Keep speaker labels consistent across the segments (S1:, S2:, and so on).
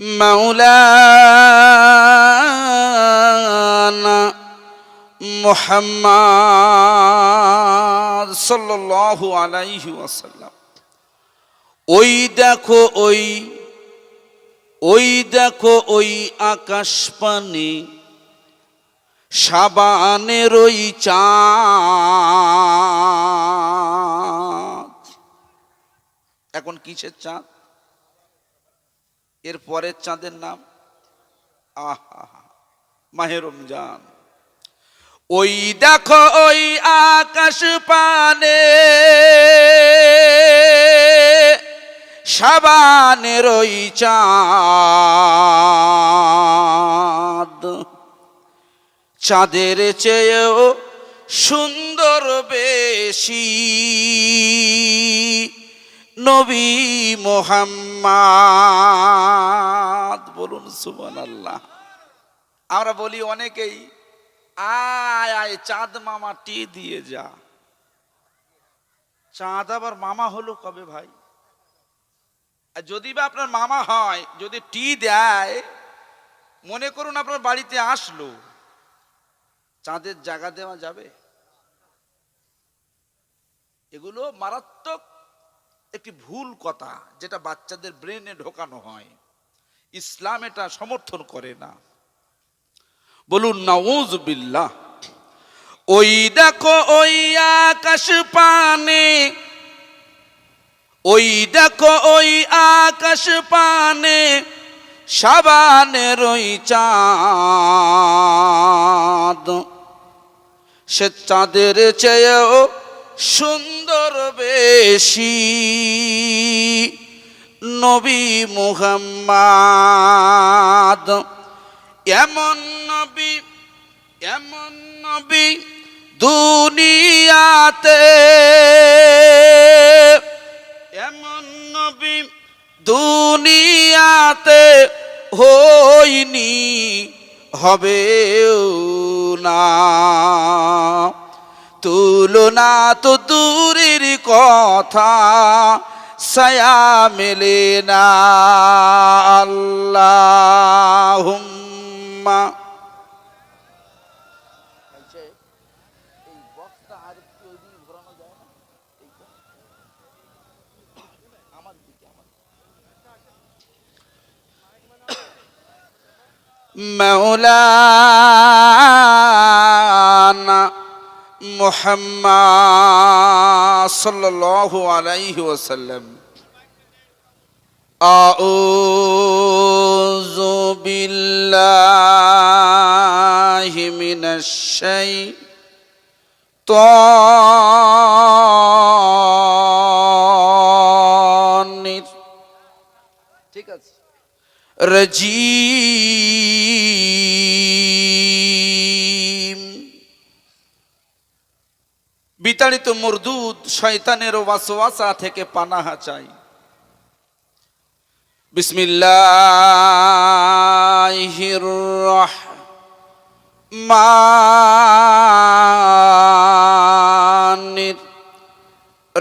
S1: মাওলানা মুহাম্মদ সাল্লাল্লাহু আলাইহি ওয়াসাল্লাম। ওই দেখো ওই আকাশ পানে সাবানের ওই চাঁদ। এখন কিসের চাঁদ? এর পরের চাঁদের নাম মাহে রমজান। ওই দেখো ওই আকাশ পানে সাবানের ওই চাঁদ। চাঁদের চেয়েও সুন্দর বেশি নবী মুহাম্মদ। বলুন সুবহানাল্লাহ। আমরা বলি অনেকেই, আয় আয় চাঁদ মামা টি দিয়ে যা। চাঁদ আবার মামা হলো কবে ভাই? আর যদি বা আপনার মামা হয়, যদি টি দেয়, মনে করুন আপনার বাড়িতে আসলো, চাঁদের জায়গা দেওয়া যাবে? এগুলো মারাত্মক একটি ভুল কথা, যেটা বাচ্চাদের ব্রেনে ঢোকানো হয়। ইসলাম এটা সমর্থন করে না। বলুন নাউযুবিল্লাহ। ওই দেখো ওই আকাশ পানে, ওই দেখো ওই আকাশ পানে সাবানের ওই চাঁদ। সে চাঁদের চেয়েও সুন্দর বেশি নবী মুহাম্মদ। এমন নবী দুনিয়াতে, এমন নবী দুনিয়াতে হয়নি, হবেও না। তুলনা তো দূরের কথা, ছায়া মেলে না। আল্লাহুম্মা। মাওলানা মুহাম্মদ সাল্লাল্লাহু আলাইহি ওয়াসাল্লাম। আউযু বিল্লাহি মিনাশ শাইতানির, ঠিক আছে, রাজিম। বিতাড়িত মরদুদ শয়তানের ওয়াসওয়াসা থেকে পানাহা চাই। বিসমিল্লাহির রহমানির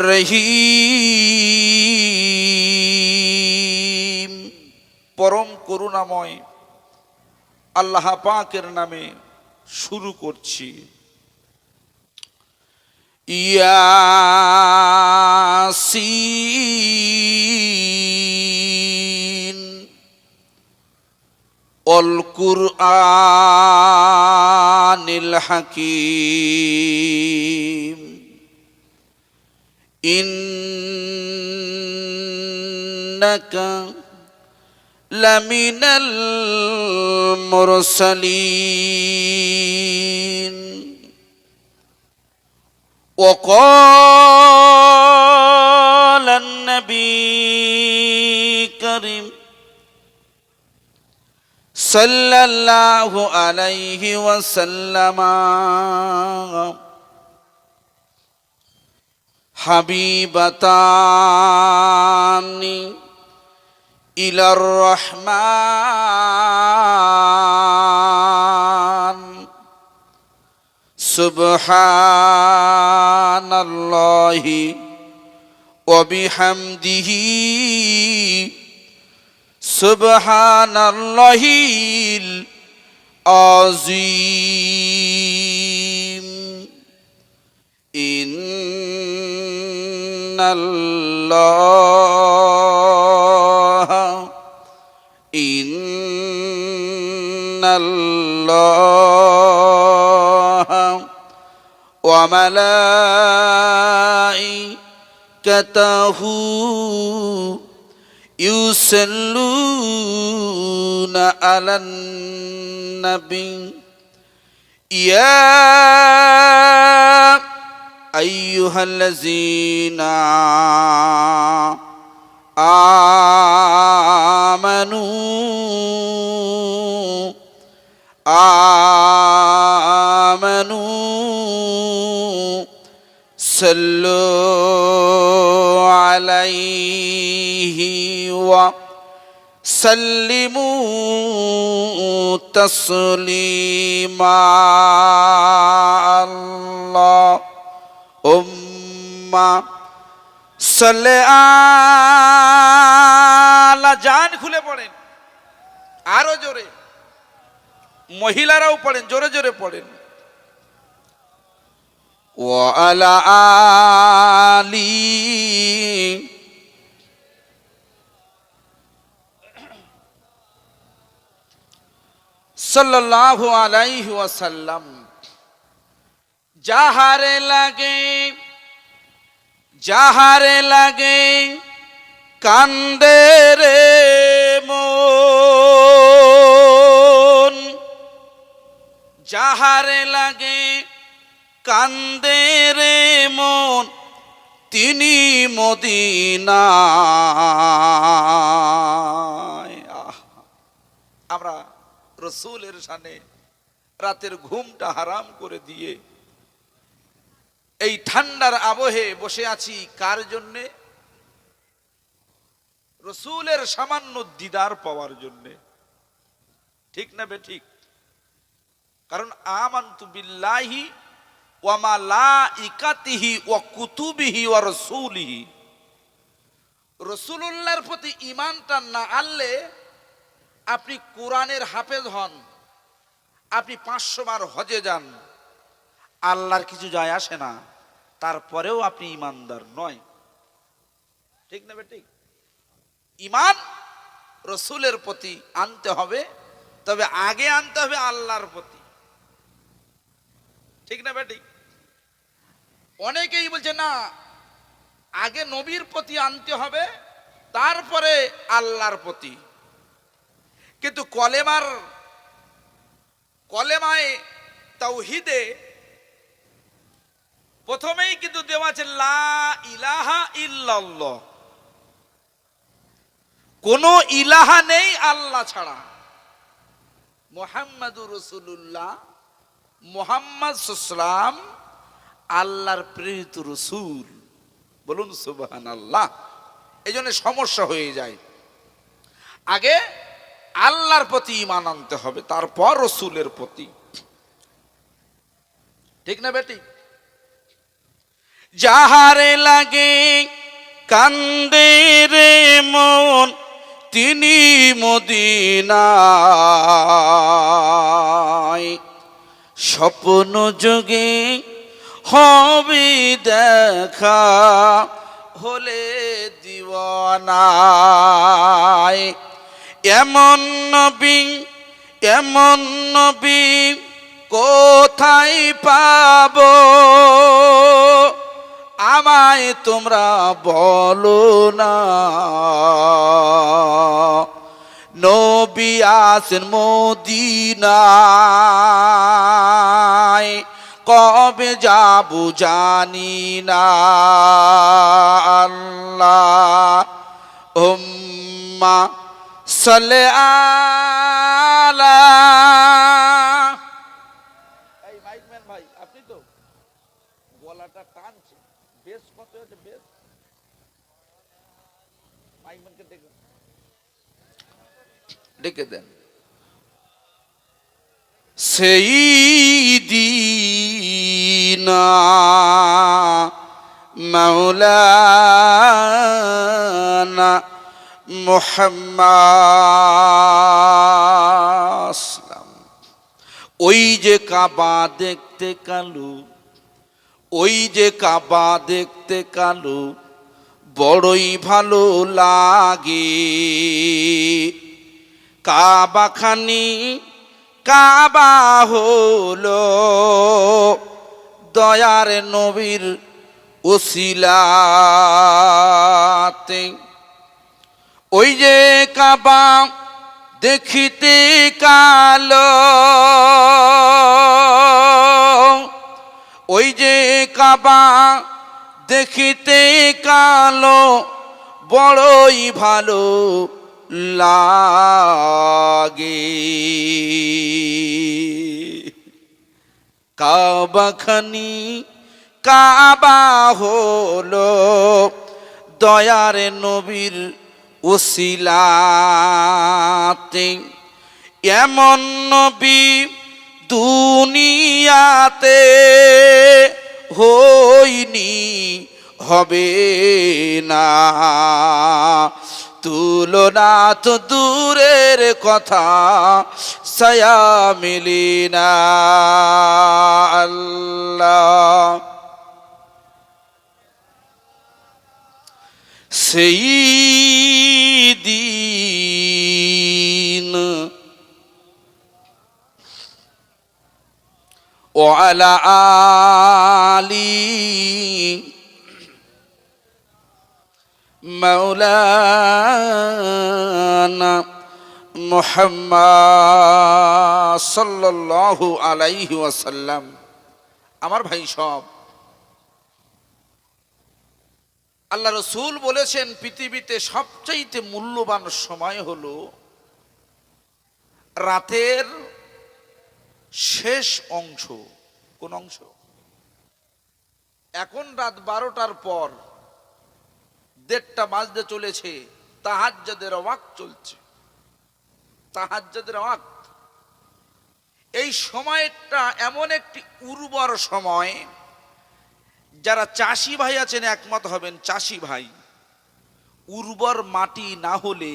S1: রহিম। পরম করুণাময় আল্লাহ পাকের নামে শুরু করছি। ইয়াসিন ওয়াল কুরআনিল হাকীম। ইন্নাকা লামিনাল মুরসালিন। وقال النبي الكريم صلى الله عليه وسلم حبيبتان إلى الرحمن সুবহানাল্লাহি ওয়া বিহামদিহি সুবহানাল্লাহিল আযীম। ইন্নাল্লাহ ওয়া মালাইকাতাহু ইউসাল্লুনা আলান নবী ইয়া আইয়ুহাল্লাযীনা আমানু সাল্লু আলাইহি ওয়া সাল্লিমু তাসলিমা। আল্লাহুম্মা সাল্লি আলা, জান খুলে পড়েন, আরো জোরে, মহিলারাও পড়েন, জোরে জোরে পড়েন। ওয়া আলা আলি সাল্লাল্লাহু আলাইহি ওয়াসাল্লাম। যাহারে লাগে কান্দে রে মন, যাহারে লাগে কান্দে রে মন, তিনি মদিনায়। আমরা রসুলের শানে রাতের ঘুমটা হারাম করে দিয়ে এই ঠান্ডার আবহে বসে আছি কার জন্যে? রসুলের সামান্য দিদার পাওয়ার জন্যে, ঠিক না বে ঠিক? কারণ আমানতু বিল্লাহি ওয়া মালাইকাতিহি ওয়া কুতুবিহি ওয়া রাসূলিহি, রাসূলুল্লাহর প্রতি ঈমানটা না আনলে আপনি কোরআনের হাফেজ হন, আপনি 500 বার হজে যান, আল্লাহর কিছু যায় আসে না, তারপরেও আপনি ঈমানদার নয়, ঠিক না বে ঠিক? ঈমান রাসূলের প্রতি আনতে হবে, তবে আগে আনতে হবে আল্লাহর প্রতি, ঠিক না বে ঠিক? অনেকেই বলছে না, আগে নবীর প্রতি আনতে হবে, তারপরে আল্লাহর প্রতি। কিন্তু কলেমায়ে তাওহীদে প্রথমেই কিন্তু দেওয়া আছে লা ইলাহা ইল্লাল্লাহ, কোন ইলাহা নেই আল্লাহ ছাড়া। মুহাম্মাদুর রাসূলুল্লাহ, মুহাম্মদ সাল্লাল্লাহু আল্লাহর প্রেরিত রাসূল, বলুন সুবহানাল্লাহ। এই জন্য সমস্যা হয়ে যায়, আগে আল্লাহর প্রতি ঈমান আনতে হবে, তারপর রাসূলের প্রতি, ঠিক না বেটি? যাহারে লাগে কান্দে রে মন, তিনি মদিনায়। স্বপ্ন যোগে হবে দেখা, হলে দিওয়ানায়। এমন নবী কোথায় পাবো, আমায় তোমরা বলো না। নবী আছেন মদিনায়, কবে যাবো জানি না। আল্লাহুম্মা সাল্লি আলা। এই মাইকম্যান ভাই, আপনি তো গলাটা টানছে, বেশ কত হচ্ছে? বেশ মাইকম্যানকে ডেকে দেন। সাইয়্যিদিনা মাওলানা মুহাম্মদ। ওই যে কাবা দেখতে কালো, ওই যে কাবা দেখতে কালো, বড়ই ভালো লাগে। কাবাখানি কাবা হলো দয়ার নবীর ওসিলাতে। ওই যে কাবা দেখিতে কালো, ওই যে কাবা দেখিতে কালো, বড়ই ভালো লাগে। কাবাখানি কাবা হলো দয়ার নবীর ওসিলাতে। এমন নবী দুনিয়াতে হইনি, হবে না। তুলনা তো দূরের কথা, ছায়া মিলি না। আল্লাহ সেই দিন ওয়ালা আলি মাওলানা মুহাম্মদ সাল্লাল্লাহু আলাইহি ওয়াসাল্লাম। আমার ভাই সব, আল্লাহ রসুল বলেছেন পৃথিবীতে সবচাইতে মূল্যবান সময় হলো রাতের শেষ অংশ। কোন অংশ? এখন রাত 12টার পর 1:30 বাজতে চলেছে, তাহাজ্জুদের ওয়াক্ত চলছে। তাহাজ্জুদের ওয়াক্ত, এই সময়টা এমন একটি উর্বর সময়, যারা চাষি ভাই আছেন একমত হবেন। চাষি ভাই, উর্বর মাটি না হলে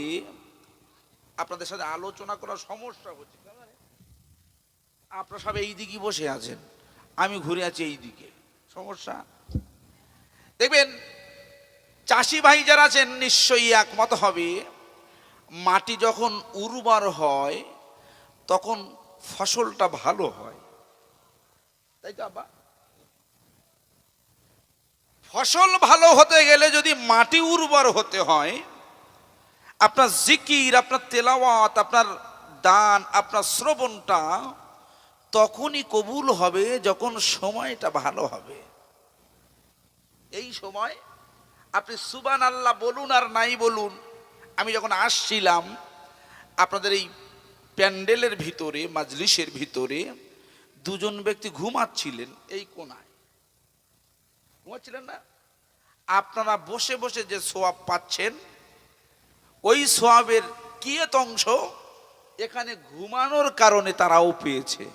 S1: আপনাদের সাথে আলোচনা করার সমস্যা হচ্ছে। আপনারা সব এই দিকে বসে আছেন, আমি ঘুরে আছি এই দিকে, সমস্যা। দেখবেন চাষি ভাই যারা আছেন নিশ্চয়ই একমত হবে, মাটি যখন উর্বর হয় তখন ফসলটা ভালো হয়, তাই তো আব্বা? ফসল ভালো হতে গেলে যদি মাটি উর্বর হতে হয়, আপনার জিকির, আপনার তেলাওয়াত, আপনার দান, আপনার শ্রবণটা তখনই কবুল হবে যখন সময়টা ভালো হবে। এই সময় আপনি সুবহানাল্লাহ বলুন আর নাই বলুন, আমি যখন আসছিলাম আপনাদের এই প্যান্ডেলের ভিতরে, মাজলিসের ভিতরে দুজন ব্যক্তি ঘুমাচ্ছিলেন এই কোনায়। ঘুমাচ্ছিলেন না? আপনারা বসে বসে যে সোয়াব পাচ্ছেন, ওই সোয়াবের কিয়ত অংশ এখানে ঘুমানোর কারণে তারাও পেয়েছে।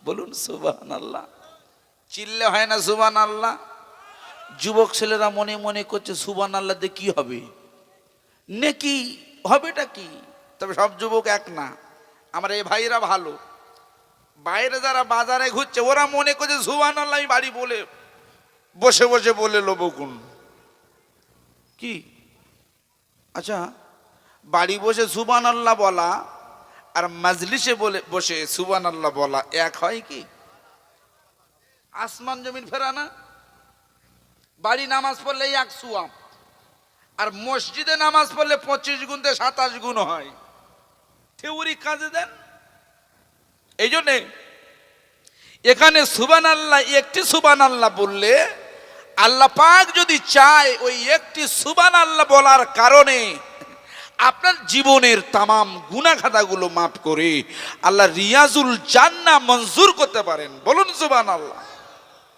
S1: বলুন সুবহানাল্লাহ। চিল্লে হয় না সুবহানাল্লাহ? যুবক ছেলেরা মনে মনে করছে সুবহানাল্লাহ দিয়ে কি হবে, নেকি হবেটা কি? তবে সব যুবক এক না। আমার এই ভাইরা ভালো, বাইরে যারা বাজারে ঘুরছে ওরা মনে করছে সুবহানাল্লাহ আমি বাড়ি বলে বসে বসে বলে লোবো কোন কি? আচ্ছা, বাড়ি বসে সুবহানাল্লাহ বলা আর মাজলিসে বলে বসে সুবহানাল্লাহ বলা এক হয় কি? আসমান জমিন ফেরা না? বাড়ি নামাজ পড়লে 1 সোয়াব, আর মসজিদে নামাজ পড়লে 25 গুণ থেকে 27 গুণ হয়। থিওরি কাজে দেন। এই জন্যে এখানে সুবহানাল্লাহ, একটি সুবহানাল্লাহ বললে আল্লাহ পাক যদি চায় ওই একটি সুবহানাল্লাহ বলার কারণে আপনার জীবনের তামাম গুনাহ খাতাগুলো মাফ করে আল্লাহ রিয়াজুল জান্নাহ মঞ্জুর করতে পারেন। বলুন সুবহানাল্লাহ।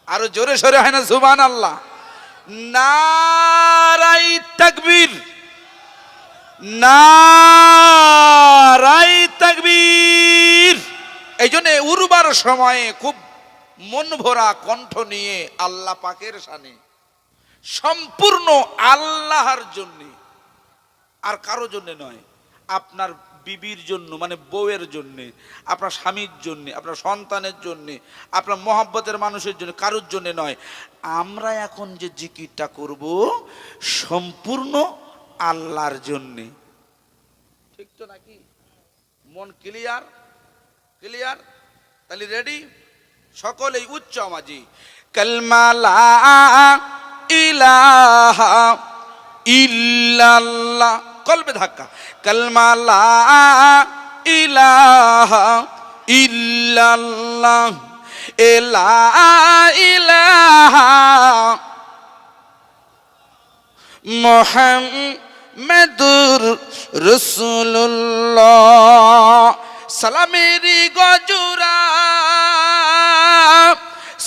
S1: আরো জোরে সোরে হয় না সুবহানাল্লাহ? নারাই তাকবীর, নারাই তাকবীর। এই জন্য উর্বর সময়ে খুব মন ভরা কণ্ঠ নিয়ে আল্লাহ পাকের শানে, সম্পূর্ণ আল্লাহর জন্য আর কারো জন্য নয়, আপনার বিবির জন্য মানে বউয়ের জন্য, আপনার স্বামীর জন্য, আপনার সন্তানের জন্য, আপনার মহব্বতের মানুষের জন্য, কারোর জন্য নয়। আমরা এখন যে জিকিরটা করব সম্পূর্ণ আল্লাহর জন্য। ঠিক তো নাকি? মন ক্লিয়ার? ক্লিয়ার? তাহলে রেডি? সকলেই উচ্চ আওয়াজে কালমা লা ইলাহা ইল্লাল্লাহ, কলবে ধাক্কা, কালমা লা ইলাহা ইল্লাল্লাহ, লা ইলাহা মুহাম্মাদুর রাসূলুল্লাহ। সালামেরি গজুরা,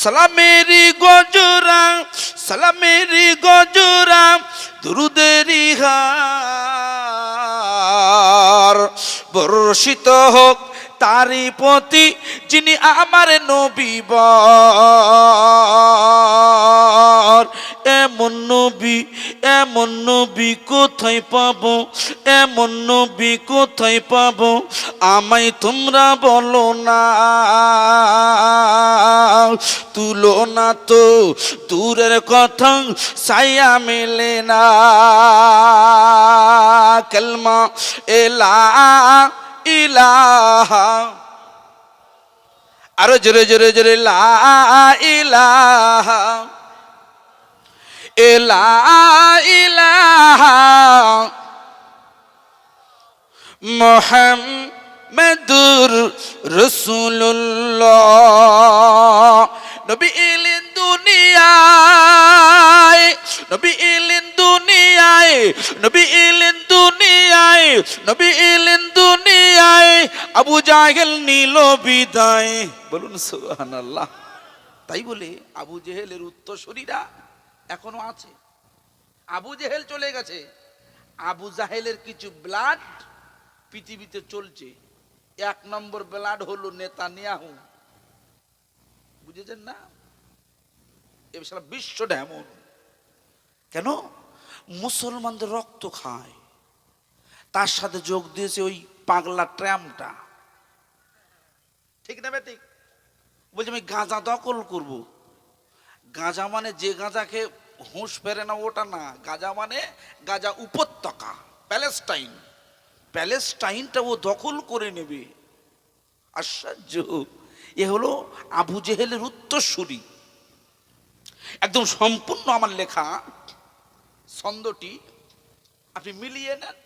S1: সালামেরি গজুরা, সালামেরি গজুরা, দুরুদেরি হার বর্ষিত হোক তারি প্রতি যিনি আমার নবী বর। এমন নবী কোথায় পাবো, এমন নবী কোথায় পাবো, আমায় তোমরা বলো না। তুলো না তো দূরের কথা, ছায়া মেলে না। কালমা লা ইলাহা, আরো জোরে জোরে জোরে, লা ইলাহা, লা ইলাহা মুহাম্মাদুর রাসূলুল্লাহ। নবী এলেন দুনিয়ায়, নবী এলেন দুনিয়ায়, নবী এলেন দুনিয়ায়, নবী এলেন দুনিয়ায়, আবু জাহেল নিল বিদায়। বলুন সুবহানাল্লাহ। তাই বলে আবু জেহেলের উত্তরসূরিরা এখনো আছে। আবু জেহেল চলে গেছে, আবু জাহেলের কিছু ব্লাড পৃথিবীতে চলছে। এক নম্বর ব্লাড হলো নেতানিয়াহু, বুঝেছেন না? এ সারা বিশ্বটা এমন কেন? মুসলমানদের রক্ত খায়, তার সাথে যোগ দিয়েছে ওই পাগলা ট্রাম্পটা। ঠিক না বেঠিক? বলছে আমি গাঁজা দখল করব। গাঁজা মানে যে গাঁজাকে হুঁশ ফেরে না ওটা না, গাঁজা মানে গাঁজা উপত্যকা, প্যালেস্টাইন, প্যালেস্টাইনটা ও দখল করে নেবে। আশ্চর্য! এ হলো আবু জেহেলের উত্তরসূরি। একদম সম্পূর্ণ আমার লেখা ছন্দটি আপনি মিলিয়ে নেন।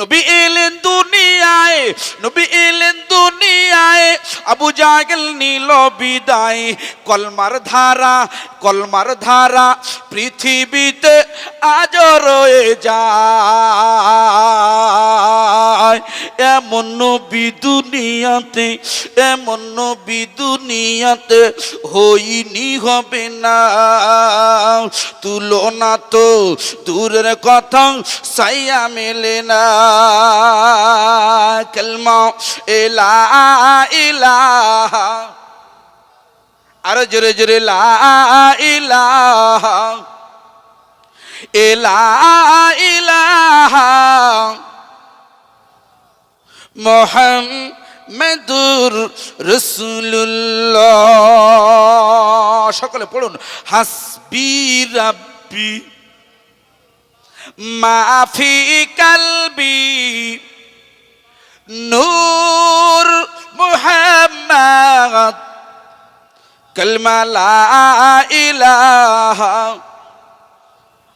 S1: নবী এলেন দুনিয়ায়, নবী এলেন দুনিয়ায়, আবু জাহেল নিল বিদায়। কলমার ধারা, কলমার ধারা পৃথিবীতে আজও রয়ে যায়। এমন নবী দুনিয়াতে, এমন নবী দুনিয়াতে হইনি, হবে না। তুলনা তো দূরের কথা, ছায়া মেলে না। কালমা লা ইলাহা, আরো জোরে জোরে, লা ইলাহা, লা ইলাহা মুহাম্মাদুর রাসূলুল্লাহ। সকলে পড়ুন, হাসবি রাব্বি মাফি কালবি নূর মুহাম্মদ। কালমা লা ইলাহা,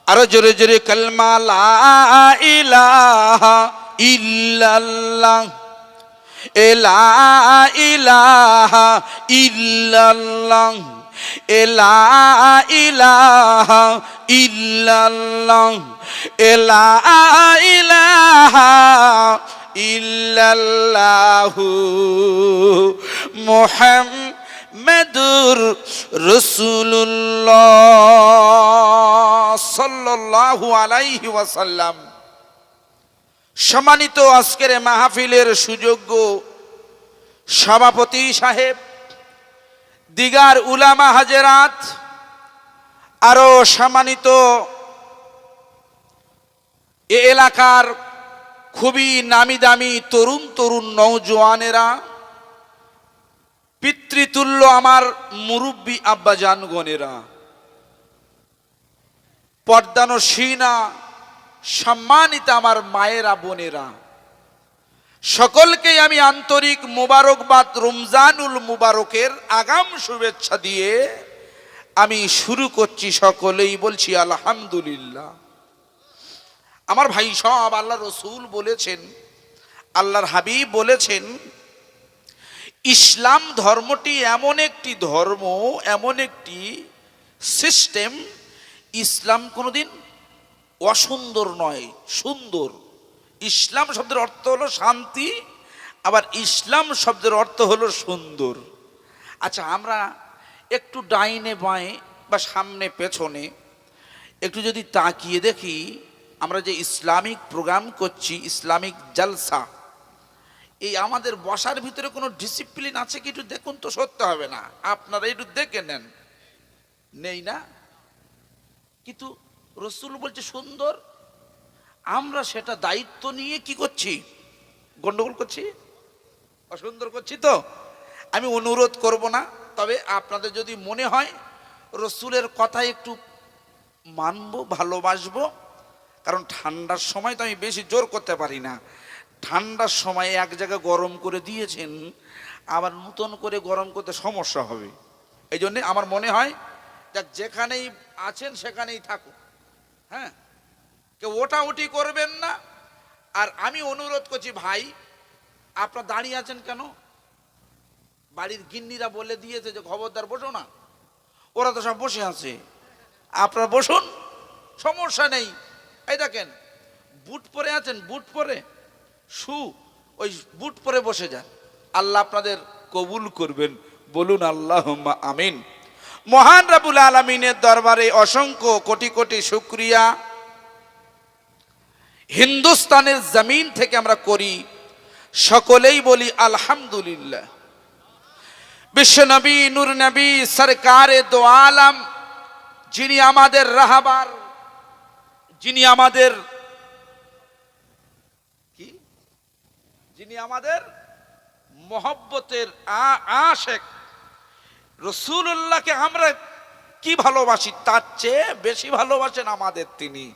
S1: আরো জোরে জোরে, কালমা লা ইলাহা ইল্লাল্লাহ, লা ইলাহা ইল্লাল্লাহ, লা ইলাহা ইল্লাল্লাহ, লা ইলাহা ইল্লাল্লাহু মুহাম্মাদুর রাসূলুল্লাহ সাল্লাল্লাহু আলাইহি ওয়াসাল্লাম। সম্মানিত আজকের মাহফিলের সুযোগ্য সভাপতি সাহেব, দিগার উলামা হাজেরাত, আরো সম্মানিত এ এলাকার খুবই নামি দামি তরুণ তরুণ নওজোয়ানেরা, পিতৃতুল্য আমার মুরব্বী আব্বাজানগণেরা, পর্দানসীনা সম্মানিত আমার মায়েরা বোনেরা, সকলকেই আমি আন্তরিক মুবারকবাদ, রমজানুল মুবারকের আগাম শুভেচ্ছা দিয়ে আমি শুরু করছি। সকলেই বলছি আলহামদুলিল্লাহ। আমার ভাই সব, আল্লাহ রসুল বলেছেন, আল্লাহর হাবিব বলেছেন, ইসলাম ধর্মটি এমন একটি ধর্ম, এমন একটি সিস্টেম, ইসলাম কোনোদিন অসুন্দর নয়, সুন্দর। ইসলাম শব্দের অর্থ হলো শান্তি, আবার ইসলাম শব্দের অর্থ হলো সুন্দর। আচ্ছা, আমরা একটু ডাইনে বাঁয়ে বা সামনে পেছনে একটু যদি তাকিয়ে দেখি, আমরা যে ইসলামিক প্রোগ্রাম করছি, ইসলামিক জলসা, এই আমাদের বসার ভিতরে কোনো ডিসিপ্লিন আছে কি একটু দেখুন তো। সত্যি হবে না, আপনারা একটু দেখে নেন, নেই না? কিন্তু রসুল বলছে সুন্দর, আমরা সেটা দায়িত্ব নিয়ে কি করছি? গন্ডগোল করছি, অসুন্দর করছি। তো আমি অনুরোধ করব না, তবে আপনাদের যদি মনে হয় রসুলের কথা একটু মানবো, ভালোবাসবো, কারণ ঠান্ডার সময় তো আমি বেশি জোর করতে পারি না। ঠান্ডার সময় এক জায়গায় গরম করে দিয়েছেন, আবার নতুন করে গরম করতে সমস্যা হবে। এই জন্যে আমার মনে হয় যেখানেই আছেন সেখানেই থাকুন, হ্যাঁ, কেউ ওটাউটি করবেন না। আর আমি অনুরোধ করছি, ভাই আপনারা দাঁড়িয়ে আছেন কেন? বাড়ির গিন্নিরা বলে দিয়েছে যে খবরদার বসো না, ওরা তো সব বসে আছে, আপনারা বসুন, সমস্যা নেই। এই দেখেন বুট পরে আছেন, বুট পরে ওই বুট পরে বসে যান, আল্লাহ আপনাদের কবুল করবেন, বলুন আল্লাহুম্মা আমিন। মহান রাব্বুল আলামিনের দরবারে অসংখ্য কোটি কোটি শুকরিয়া হিন্দুস্তানের জমিন থেকে আমরা করি, সকলেই বলি আলহামদুলিল্লাহ। বিশ্বনবী নূর নবী সরকারে দো আলম, যিনি আমাদের রাহবার, যিনি আমাদের কি, যিনি আমাদের মোহব্বতের আশেক, রসুল্লাহকে আমরা কি ভালোবাসি, তার চেয়ে বেশি ভালোবাসেন আমাদের তিনি।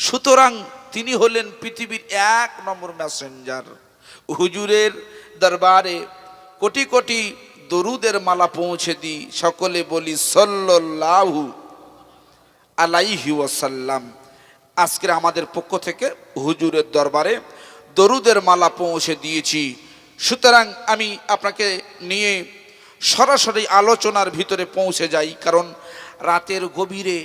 S1: সুতরাং তিনি হলেন পৃথিবীর 1 নম্বর মেসেঞ্জার। হুজুরের দরবারে কোটি কোটি দরুদের মালা পৌঁছে দিই, সকলে বলি সাল্লাল্লাহু আলাইহি ওয়াসাল্লাম। আজকের আমাদের পক্ষ থেকে হুজুরের দরবারে দরুদের মালা পৌঁছে দিয়েছি। সুতরাং আমি আপনাকে নিয়ে সরাসরি আলোচনার ভিতরে পৌঁছে যাই, কারণ রাতের গভীরে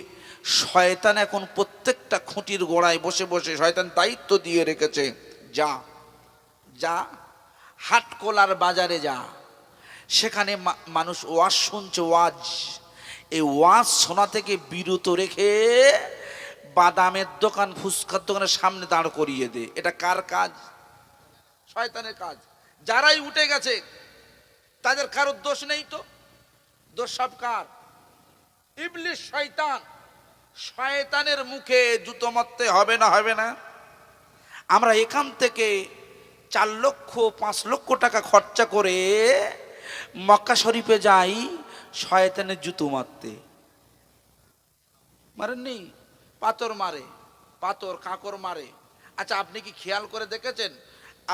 S1: শয়তান এখন প্রত্যেকটা খুঁটির গোড়ায় বসে বসে শয়তান দায়িত্ব দিয়ে রেখেছে, যা যা হাটকোলার বাজারে যা, সেখানে মানুষ ওয়াজ শুনছে, ওয়াজ, এই ওয়াজ শোনা থেকে বিরত রেখে বাদামের দোকান, ফুচকার দোকানের সামনে দাঁড় করিয়ে দে। এটা কার কাজ? শয়তানের কাজ। যারাই উঠে গেছে তাদের কারোর দোষ নেই, তো দোষ সব কার? ইবলিশ, শয়তান। শয়তানের মুখে জুতো মারতে হবে না, হবে না? আমরা এখান থেকে 4 লক্ষ 5 লক্ষ টাকা খরচা করে মক্কা শরীফে যাই শয়তানের জুতো মারতে। মারেননি? পাথর মারে, পাথর কাঁকর মারে। আচ্ছা, আপনি কি খেয়াল করে দেখেছেন,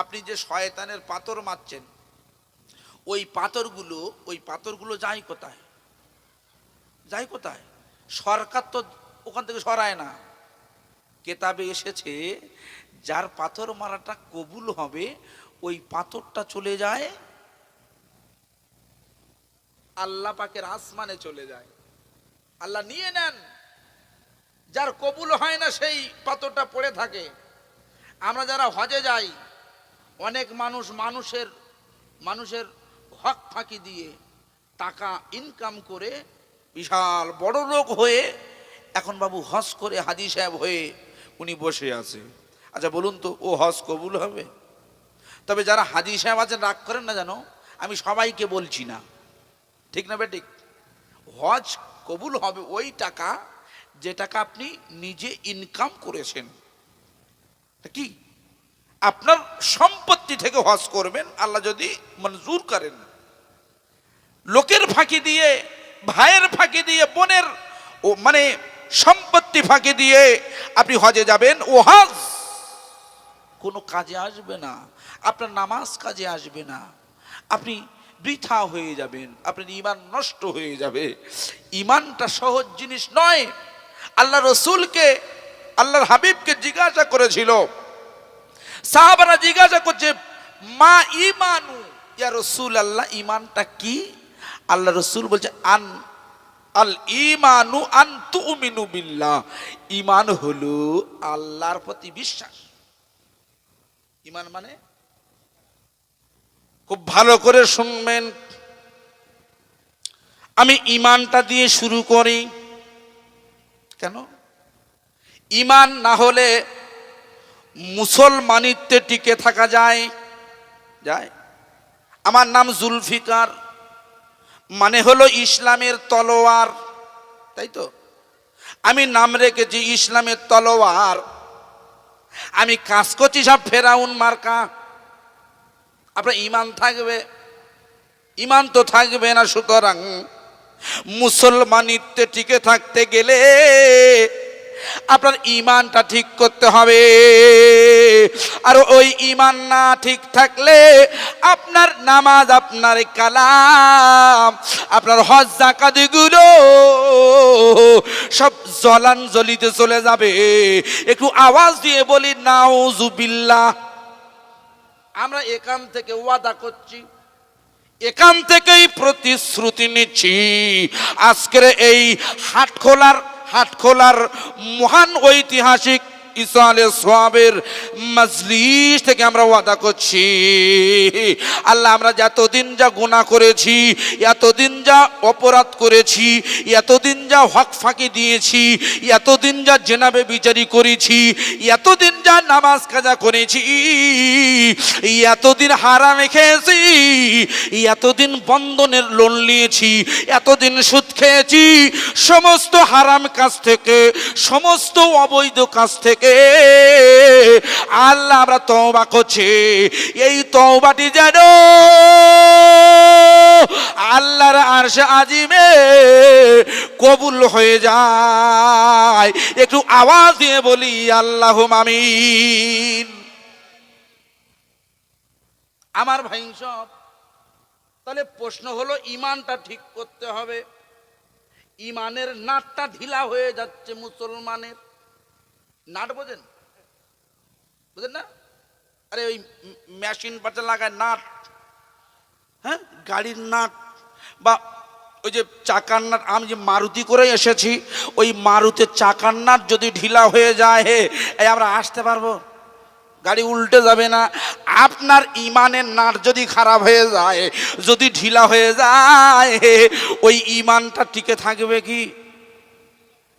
S1: আপনি যে শয়তানের পাথর মারছেন, ওই পাথরগুলো যায় কোথায়? যায় কোথায়? সরকার তো ওখান থেকে সরায় না। কেতাবে এসেছে, যার পাথর মারাটা কবুল হবে ওই পাথরটা চলে যায় আল্লাহ পাকের আসমানে চলে যায়, আল্লাহ নিয়ে নেন। যার কবুল হয় না সেই পাথরটা পড়ে থাকে। আমরা যারা হজে যাই, অনেক মানুষের হক ফাঁকি দিয়ে টাকা ইনকাম করে বিশাল বড় লোক হয়ে এখন বাবু হজ করে হাজী সাহেব হয়ে উনি বসে আছে। আচ্ছা বলুন তো, ও হজ কবুল হবে? তবে যারা হাজী সাহেব আছেন রাগ করেন না, জানো, আমি সবাইকে বলছি না, ঠিক না বেঠিক? হজ কবুল হবে ওই টাকা যে টাকা আপনি নিজে ইনকাম করেছেন। কি আপনার সম্পত্তি থেকে হজ করবেন, আল্লাহ যদি মঞ্জুর করেন। লোকের ফাঁকি দিয়ে, ভাইয়ের ফাঁকি দিয়ে, বোনের মানে সম্পত্তি ফাঁকি দিয়ে আপনি হজে যাবেন, ও হজ কোনো কাজে আসবে না, আপনার নামাজ কাজে আসবে না, আপনি বৃথা হয়ে যাবেন, আপনার ঈমান নষ্ট হয়ে যাবে। ঈমানটা সহজ জিনিস নয়। আল্লাহ রসুলকে, আল্লাহর হাবিবকে জিজ্ঞাসা করেছিল, সাহাবারা জিজ্ঞাসা করছে, মা ঈমানু ইয়া রাসূলুল্লাহ, ঈমানটা কি? আল্লাহ রসুল বলছে, আল ঈমানু আন তুমিনু বিল্লাহ, ঈমান হলো আল্লাহর প্রতি বিশ্বাস। ঈমান মানে, খুব ভালো করে শুনবেন, আমি ঈমানটা দিয়ে শুরু করি। কেন? ঈমান না হলে মুসলমানিত্বে টিকে থাকা যায়? আমার নাম জুলফিকার, মানে হলো ইসলামের তলোয়ার, তাই তো? আমি নাম রেখেছি ইসলামের তলোয়ার। আমি কাজ করছি সব ফেরাউন মার্কা। আপনার ঈমান থাকবে? ঈমান তো থাকবে না। সুতরাং মুসলমানিত্বে টিকে থাকতে গেলে আপনার ঈমানটা ঠিক করতে হবে। আর ওই ঈমান না ঠিক থাকলে আপনার নামাজ, আপনার কালাম, আপনার হজ যাকাত গুলো সব জলাঞ্জলিতে চলে যাবে। একটু আওয়াজ দিয়ে বলি নাউজুবিল্লাহ। আমরা এখান থেকে ওয়াদা করছি, এখান থেকেই প্রতিশ্রুতি নিচ্ছি, আজকের এই হাটখোলার মহান ঐতিহাসিক ইসালে সোয়াবের মজলিস থেকে আমরা ওয়াদা করছি, আল্লাহ আমরা যতদিন যা গুনাহ করেছি, এতদিন যা অপরাধ করেছি, এতদিন যা হক ফাঁকি দিয়েছি, এতদিন যা জেনাবে বিচারি করেছি, এতদিন যা নামাজ কাজা করেছি, এতদিন হারামে খেয়েছি, এতদিন বন্ধনের লোন নিয়েছি, এতদিন সুদ খেয়েছি, সমস্ত হারাম কাজ থেকে, সমস্ত অবৈধ কাজ থেকে আল্লাহ আমরা তওবা করছি। এই তওবাটি যেন আল্লাহর আরশে আজিমে কবুল হয়ে যায়। একটু আওয়াজ দিয়ে বলি আল্লাহুম্মা আমিন। আমার ভাই সব, তাহলে প্রশ্ন হলো ঈমানটা ঠিক করতে হবে। ঈমানের নাটটা ঢিলা হয়ে যাচ্ছে মুসলমানের। নাট বোঝেন? বুঝেন না? আরে ওই মেশিন পাটা লাগায় নাট, হ্যাঁ, গাড়ির নাট, বা ওই যে চাকার নাট। আমি যে মারুতি করে এসেছি, ওই মারুতির চাকার নাট যদি ঢিলা হয়ে যায়, এই আমরা আসতে পারবো? গাড়ি উল্টে যাবে না? আপনার ঈমানের নাট যদি খারাপ হয়ে যায়, যদি ঢিলা হয়ে যায়, ওই ঈমানটা টিকে থাকবে কি?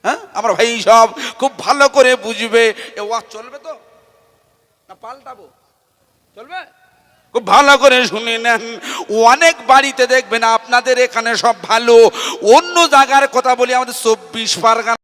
S1: হ্যাঁ, আমার ভাই সব খুব ভালো করে বুঝবে। এ ওয়াজ চলবে তো না পাল্টাবো? চলবে? খুব ভালো করে শুনে নেন। অনেক বাড়িতে দেখবেন আপনাদের এখানে সব ভালো, অন্য জায়গার কথা বলি, আমাদের 24 পরগনা